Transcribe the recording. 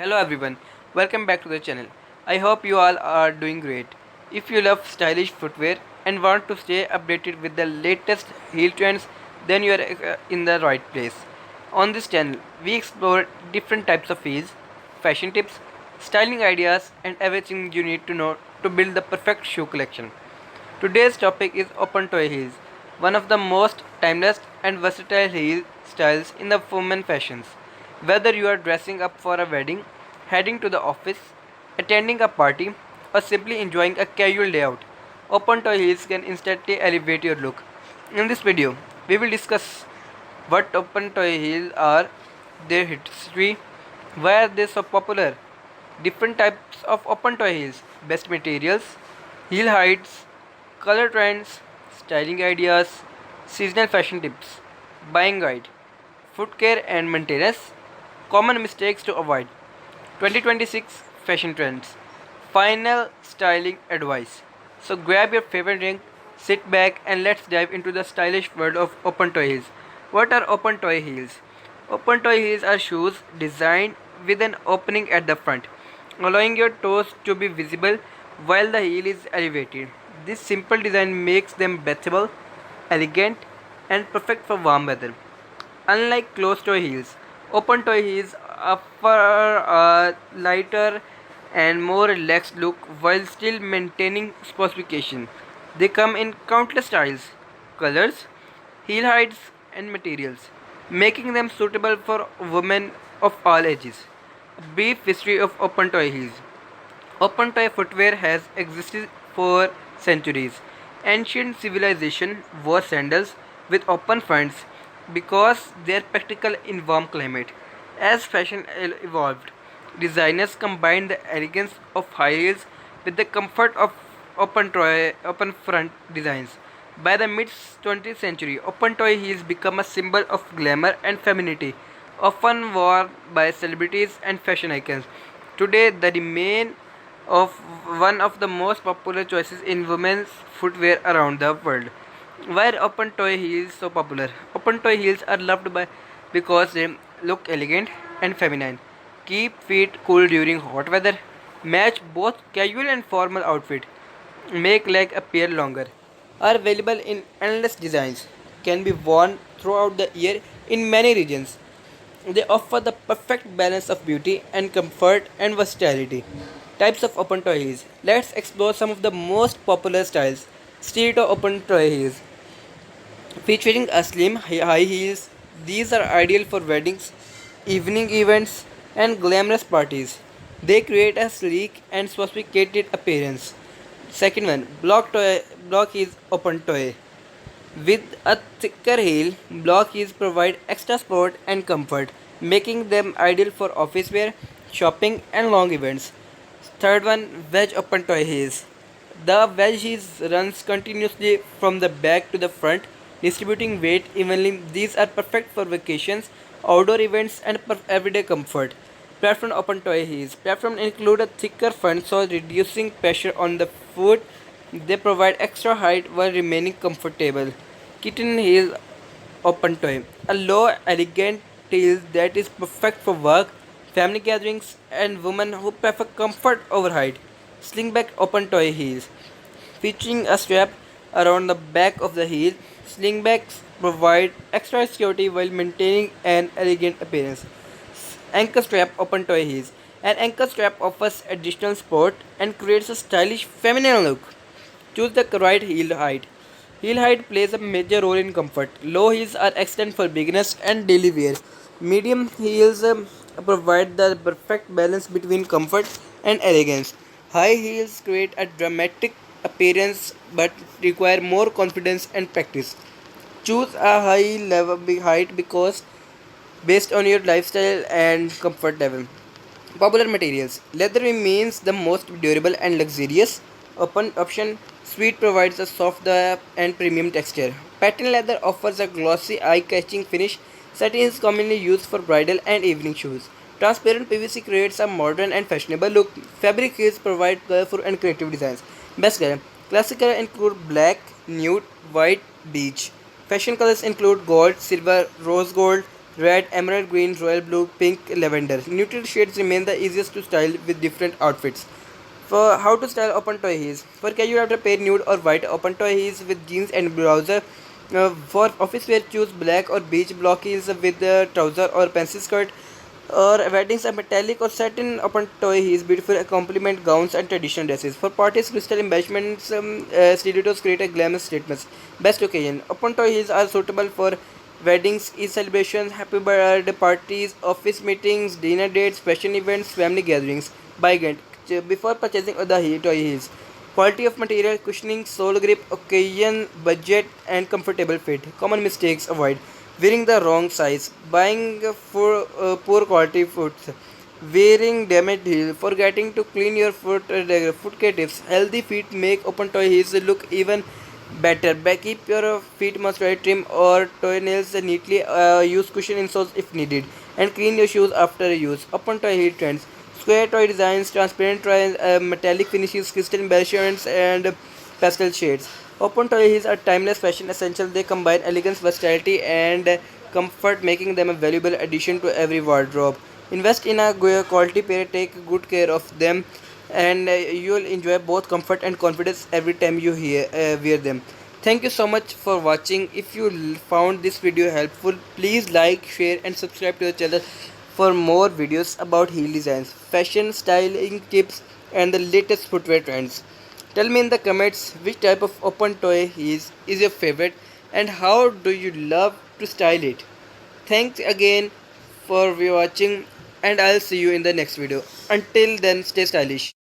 Hello everyone, welcome back to the channel. I hope you all are doing great. If you love stylish footwear and want to stay updated with the latest heel trends, then you are in the right place. On this channel, we explore different types of heels, fashion tips, styling ideas, and everything you need to know to build the perfect shoe collection. Today's topic is open toe heels, one of the most timeless and versatile heel styles in the women fashions. Whether you are dressing up for a wedding, heading to the office, attending a party, or simply enjoying a casual day out, open toe heels can instantly elevate your look. In this video, we will discuss what open toe heels are, their history, why are they so popular, different types of open toe heels, best materials, heel heights, color trends, styling ideas, seasonal fashion tips, buying guide, foot care and maintenance, common mistakes to avoid, 2026 fashion trends, final styling advice. So grab your favorite drink, sit back and let's dive into the stylish world of open toe heels. What are open toe heels? Open toe heels are shoes designed with an opening at the front, allowing your toes to be visible while the heel is elevated. This simple design makes them breathable, elegant, and perfect for warm weather. Unlike closed toe heels, open toe heels offer a lighter and more relaxed look while still maintaining sophistication. They come in countless styles, colors, heel heights, and materials, making them suitable for women of all ages. A brief history of open toe heels. Open toe footwear has existed for centuries. Ancient civilization wore sandals with open fronts because they are practical in warm climate. As fashion evolved, designers combined the elegance of high heels with the comfort of open front designs. By the mid 20th century, open toe heels become a symbol of glamour and femininity, often worn by celebrities and fashion icons. Today, they remain of one of the most popular choices in women's footwear around the world. Why are open toe heels so popular? Open toe heels are loved by because they look elegant and feminine, keep feet cool during hot weather, match both casual and formal outfit, make leg appear longer, are available in endless designs, can be worn throughout the year in many regions. They offer the perfect balance of beauty and comfort and versatility. Types of open toe heels. Let's explore some of the most popular styles. Street or open toe heels. Featuring a slim high heels, these are ideal for weddings, evening events, and glamorous parties. They create a sleek and sophisticated appearance. Second one, block heels open toe. With a thicker heel, block heels provide extra support and comfort, making them ideal for office wear, shopping, and long events. Third one, wedge open toe heels. The wedge heels runs continuously from the back to the front, distributing weight evenly. These are perfect for vacations, outdoor events, and everyday comfort. Platform open toe heels. Platform include a thicker front, so reducing pressure on the foot. They provide extra height while remaining comfortable. Kitten heel open toe. A low, elegant heel that is perfect for work, family gatherings, and women who prefer comfort over height. Slingback open toe heels. Featuring a strap around the back of the heel, slingbacks provide extra security while maintaining an elegant appearance. Anchor strap open toe heels. An anchor strap offers additional support and creates a stylish feminine look. Choose the right heel height. Heel height plays a major role in comfort. Low heels are excellent for beginners and daily wear. Medium heels provide the perfect balance between comfort and elegance. High heels create a dramatic appearance but require more confidence and practice. Choose a high level height because based on your lifestyle and comfort level. Popular materials. Leather remains the most durable and luxurious open option. Suede provides a soft and premium texture. Patent leather offers a glossy, eye-catching finish. Satin is commonly used for bridal and evening shoes. Transparent PVC creates a modern and fashionable look. Fabric hills provide colorful and creative designs. Best color. Classic color include black, nude, white, beige. Fashion colors include gold, silver, rose gold, red, emerald green, royal blue, pink, lavender. Neutral shades remain the easiest to style with different outfits. For how to style open toe heels. For casual after pair nude or white open toe heels with jeans and trouser. For office wear choose black or beige block heels with trouser or pencil skirt. Or weddings are metallic or satin open toe heels beautiful complement gowns and traditional dresses. For parties crystal embellishments stilettos create a glamorous statements. Best occasion open toe heels are suitable for weddings, Eid celebrations, happy birthday parties, office meetings, dinner dates, fashion events, family gatherings. Buy Gantt. Before purchasing the toy heels. Quality of material, cushioning, sole grip, occasion, budget, and comfortable fit. Common mistakes avoid. Wearing the wrong size, buying for poor quality foot, wearing damaged heel, forgetting to clean your foot care tips. Healthy feet make open toe heels look even better. Keep your feet moisturized, trim or toenails neatly. Use cushion insoles if needed, and clean your shoes after use. Open toe heel trends: square toy designs, transparent toys, metallic finishes, crystal embellishments, and pastel shades. Open toy heels are timeless fashion essential. They combine elegance, versatility, and comfort, making them a valuable addition to every wardrobe. Invest in a quality pair, take good care of them, and you'll enjoy both comfort and confidence every time you wear them. Thank you so much for watching. If you found this video helpful, please like, share, and subscribe to the channel for more videos about heel designs, fashion, styling tips, and the latest footwear trends. Tell me in the comments which type of open toe is your favorite and how do you love to style it. Thanks again for watching and I'll see you in the next video. Until then, stay stylish.